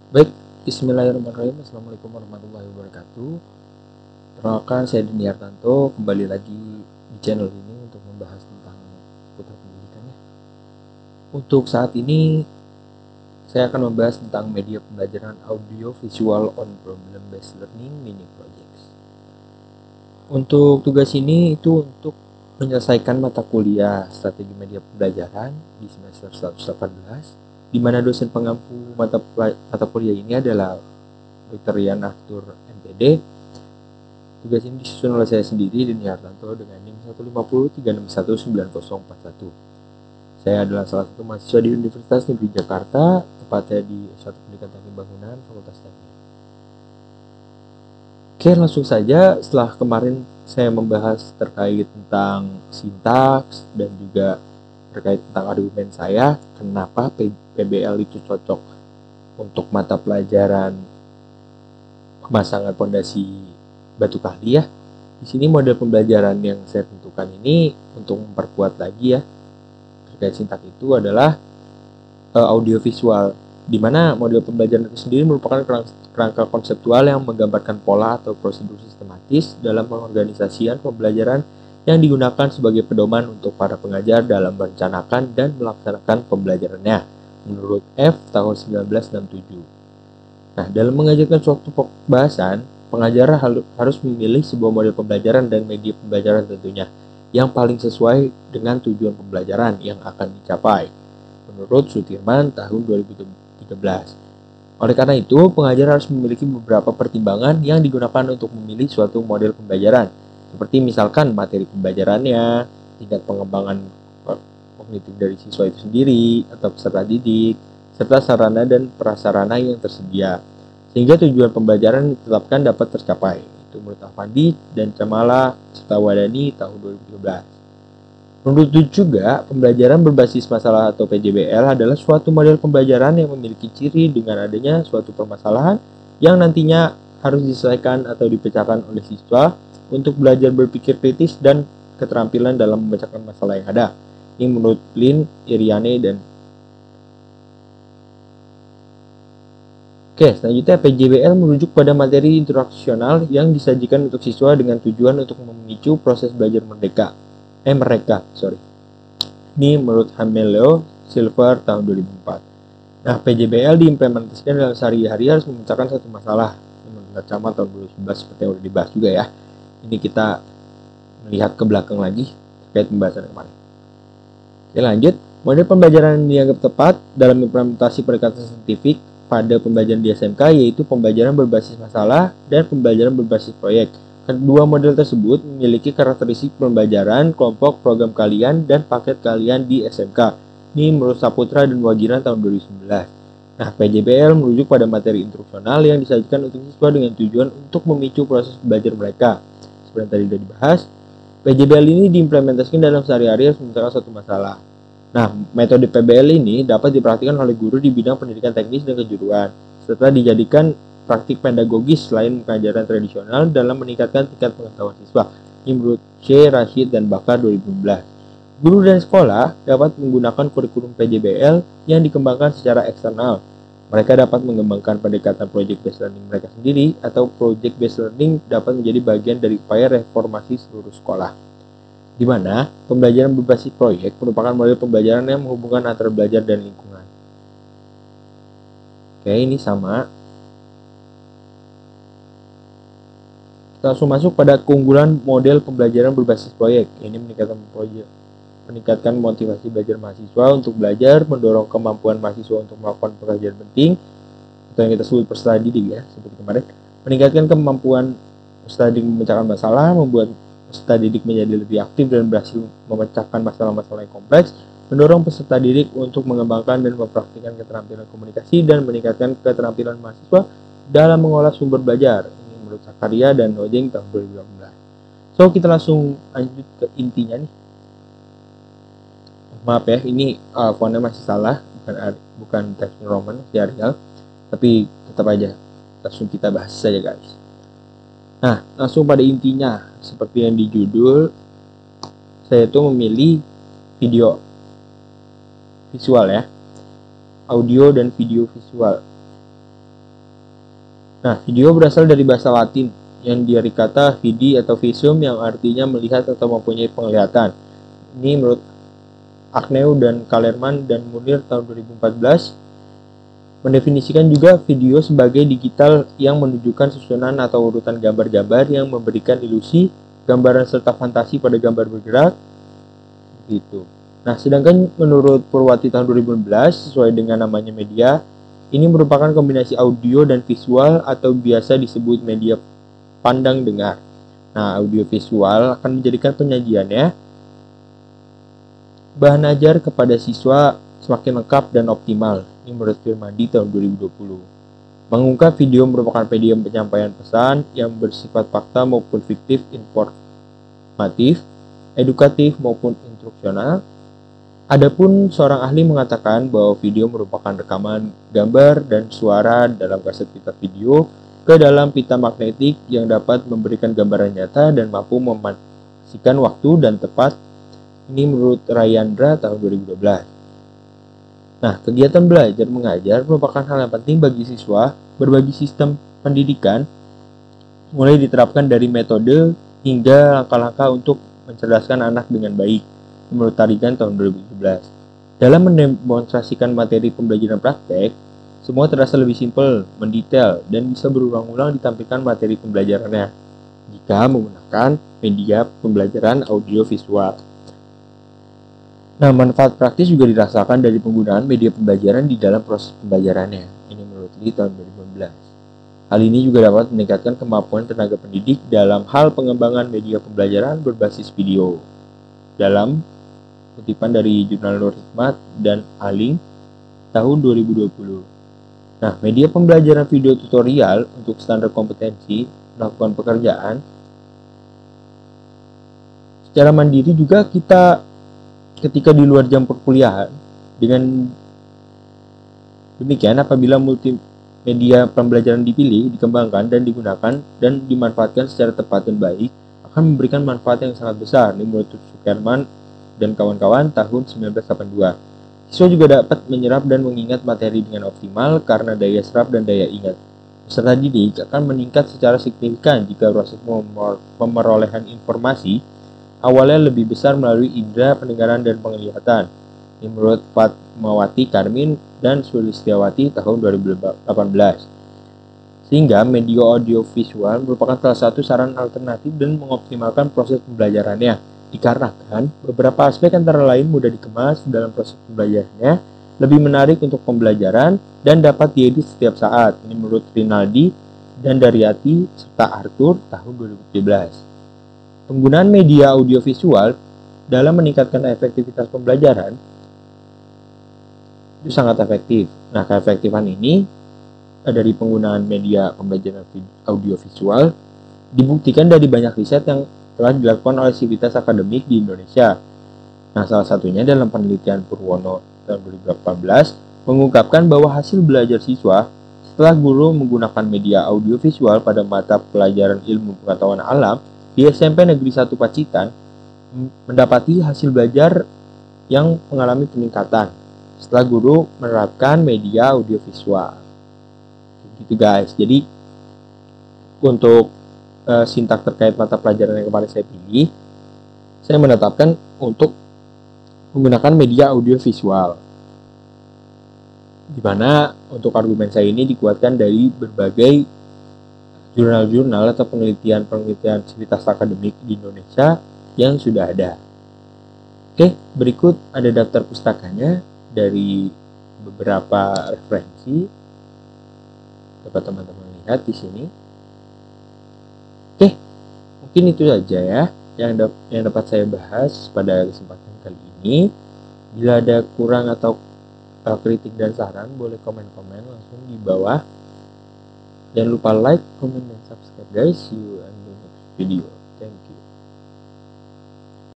Baik, bismillahirrahmanirrahim. Assalamualaikum warahmatullahi wabarakatuh. Perkenalkan, saya Dini Hartanto, kembali lagi di channel ini untuk membahas tentang putar pendidikan ya. Untuk saat ini, saya akan membahas tentang media pembelajaran audio visual on problem based learning mini projects. Untuk tugas ini itu untuk menyelesaikan mata kuliah strategi media pembelajaran di semester 118, di mana dosen pengampu mata kuliah ini adalah Dr. Rian Arthur MPD. Tugas ini disusun oleh saya sendiri, Dini Hartanto, dengan NIM 150361941. Saya adalah salah satu mahasiswa di Universitas Negeri Jakarta, tepatnya di S1 Pendidikan Teknik Bangunan, Fakultas Teknik. Oke, langsung saja. Setelah kemarin saya membahas terkait tentang sintaks dan juga terkait tentang argumen saya, kenapa PBL itu cocok untuk mata pelajaran pemasangan pondasi batu kali ya. Di sini model pembelajaran yang saya tentukan ini untuk memperkuat lagi ya terkait sintak itu adalah audiovisual, di mana model pembelajaran itu sendiri merupakan kerangka konseptual yang menggambarkan pola atau prosedur sistematis dalam pengorganisasian pembelajaran yang digunakan sebagai pedoman untuk para pengajar dalam merencanakan dan melaksanakan pembelajarannya menurut F tahun 1967. Nah, dalam mengajarkan suatu pembahasan, pengajar harus memilih sebuah model pembelajaran dan media pembelajaran tentunya yang paling sesuai dengan tujuan pembelajaran yang akan dicapai menurut Sutirman tahun 2013. Oleh karena itu, pengajar harus memiliki beberapa pertimbangan yang digunakan untuk memilih suatu model pembelajaran, seperti misalkan materi pembelajarannya, tingkat pengembangan kognitif dari siswa itu sendiri atau peserta didik, serta sarana dan prasarana yang tersedia, sehingga tujuan pembelajaran ditetapkan dapat tercapai. Itu menurut Afandi dan Camala serta Wadani tahun 2013. Menurut juga, pembelajaran berbasis masalah atau PJBL adalah suatu model pembelajaran yang memiliki ciri dengan adanya suatu permasalahan yang nantinya harus diselesaikan atau dipecahkan oleh siswa untuk belajar berpikir kritis dan keterampilan dalam memecahkan masalah yang ada. Ini menurut Lin, Iriane, dan Oke, selanjutnya PJBL merujuk pada materi instruksional yang disajikan untuk siswa dengan tujuan untuk memicu proses belajar mereka. Ini menurut Hameleo Silver tahun 2004. Nah, PJBL diimplementasikan dalam sehari-hari harus memecahkan satu masalah. Menurut Camat tahun 2011 seperti yang sudah dibahas juga ya. Ini kita melihat ke belakang lagi terkait pembahasan kemarin. Oke, lanjut. Model pembelajaran yang dianggap tepat dalam implementasi pendekatan saintifik pada pembelajaran di SMK yaitu pembelajaran berbasis masalah dan pembelajaran berbasis proyek. Kedua model tersebut memiliki karakteristik pembelajaran kelompok program kalian dan paket kalian di SMK. Ini menurut Saputra dan Wagiran tahun 2019. Nah, PJBL merujuk pada materi instruksional yang disajikan untuk siswa dengan tujuan untuk memicu proses belajar mereka. Seperti yang tadi sudah dibahas, PJBL ini diimplementasikan dalam sehari-hari harus memecahkan satu masalah. Nah, metode PBL ini dapat diperhatikan oleh guru di bidang pendidikan teknis dan kejuruan, serta dijadikan praktik pedagogis selain pengajaran tradisional dalam meningkatkan tingkat pengetahuan siswa. Ini menurut C. Rashid dan Bakar 2012. Guru dan sekolah dapat menggunakan kurikulum PJBL yang dikembangkan secara eksternal. Mereka dapat mengembangkan pendekatan project based learning mereka sendiri atau project based learning dapat menjadi bagian dari upaya reformasi seluruh sekolah, di mana pembelajaran berbasis proyek merupakan model pembelajaran yang menghubungkan antara belajar dan lingkungan. Oke, ini sama. Kita langsung masuk pada keunggulan model pembelajaran berbasis proyek. Ini meningkatkan motivasi belajar mahasiswa untuk belajar, mendorong kemampuan mahasiswa untuk melakukan pekerjaan penting, atau yang kita sebut peserta didik ya, seperti kemarin. Meningkatkan kemampuan peserta didik memecahkan masalah, membuat peserta didik menjadi lebih aktif dan berhasil memecahkan masalah-masalah yang kompleks, mendorong peserta didik untuk mengembangkan dan mempraktikkan keterampilan komunikasi dan meningkatkan keterampilan mahasiswa dalam mengolah sumber belajar. Ini menurut Zakaria dan Nojeng tahun 2018. So, kita langsung lanjut ke intinya nih. Maaf ya, ini fontnya masih salah, bukan Times New Roman, masih Arial, tapi tetap aja langsung kita bahas saja guys. Nah, langsung pada intinya, seperti yang di judul, saya itu memilih video visual ya, audio dan video visual. Nah, video berasal dari bahasa Latin yang dari kata vidi atau visum yang artinya melihat atau mempunyai penglihatan. Ini menurut Agneu dan Kalerman dan Munir tahun 2014 mendefinisikan juga video sebagai digital yang menunjukkan susunan atau urutan gambar-gambar yang memberikan ilusi, gambaran serta fantasi pada gambar bergerak gitu. Nah, sedangkan menurut Purwati tahun 2015 sesuai dengan namanya media, ini merupakan kombinasi audio dan visual atau biasa disebut media pandang dengar. Nah, audio visual akan menjadikan penyajiannya bahan ajar kepada siswa semakin lengkap dan optimal. Ini menurut Firmandi tahun 2020. Mengungkap video merupakan media penyampaian pesan yang bersifat fakta maupun fiktif, informatif, edukatif maupun instruksional. Adapun seorang ahli mengatakan bahwa video merupakan rekaman gambar dan suara dalam kaset pita video ke dalam pita magnetik yang dapat memberikan gambaran nyata dan mampu memastikan waktu dan tepat. Ini menurut Rayandra tahun 2012. Nah, kegiatan belajar mengajar merupakan hal yang penting bagi siswa berbagai sistem pendidikan, mulai diterapkan dari metode hingga langkah-langkah untuk mencerdaskan anak dengan baik, menurut Tarigan tahun 2017. Dalam mendemonstrasikan materi pembelajaran praktek, semua terasa lebih simpel, mendetail, dan bisa berulang-ulang ditampilkan materi pembelajarannya jika menggunakan media pembelajaran audio visual. Nah, manfaat praktis juga dirasakan dari penggunaan media pembelajaran di dalam proses pembelajarannya. Ini menurut Lee tahun 2015. Hal ini juga dapat meningkatkan kemampuan tenaga pendidik dalam hal pengembangan media pembelajaran berbasis video. Dalam kutipan dari Jurnal Nur Hikmat dan Aling tahun 2020. Nah, media pembelajaran video tutorial untuk standar kompetensi melakukan pekerjaan secara mandiri juga kita ketika di luar jam perkuliahan. Dengan demikian, apabila multimedia pembelajaran dipilih, dikembangkan, dan digunakan dan dimanfaatkan secara tepat dan baik, akan memberikan manfaat yang sangat besar. Ini menurut Zuckerman dan kawan-kawan tahun 1982. Siswa juga dapat menyerap dan mengingat materi dengan optimal karena daya serap dan daya ingat. Peserta didik akan meningkat secara signifikan jika proses pemerolehan informasi awalnya lebih besar melalui indera pendengaran dan penglihatan. Ini menurut Fatmawati Karmin dan Sulistiawati tahun 2018. Sehingga media audio visual merupakan salah satu saran alternatif dan mengoptimalkan proses pembelajarannya. Dikarenakan beberapa aspek antara lain mudah dikemas dalam proses pembelajarannya, lebih menarik untuk pembelajaran, dan dapat diedit setiap saat. Ini menurut Rinaldi dan Daryati serta Arthur tahun 2017. Penggunaan media audiovisual dalam meningkatkan efektivitas pembelajaran itu sangat efektif. Nah, keefektifan ini dari penggunaan media pembelajaran audiovisual dibuktikan dari banyak riset yang telah dilakukan oleh sivitas akademik di Indonesia. Nah, salah satunya dalam penelitian Purwono tahun 2018 mengungkapkan bahwa hasil belajar siswa setelah guru menggunakan media audiovisual pada mata pelajaran ilmu pengetahuan alam di SMP Negeri 1 Pacitan mendapati hasil belajar yang mengalami peningkatan setelah guru menerapkan media audiovisual. Gitu guys. Jadi untuk sintak terkait mata pelajaran yang kemarin saya pilih, saya menetapkan untuk menggunakan media audiovisual. Di mana untuk argumen saya ini dikuatkan dari berbagai jurnal-jurnal atau penelitian sivitas akademik di Indonesia yang sudah ada. Oke, berikut ada daftar pustakanya dari beberapa referensi. Dapat teman-teman lihat di sini. Oke, mungkin itu saja ya yang dapat saya bahas pada kesempatan kali ini. Bila ada kurang atau kritik dan saran, boleh komen-komen langsung di bawah. Jangan lupa like, comment, dan subscribe guys. See you in the next video.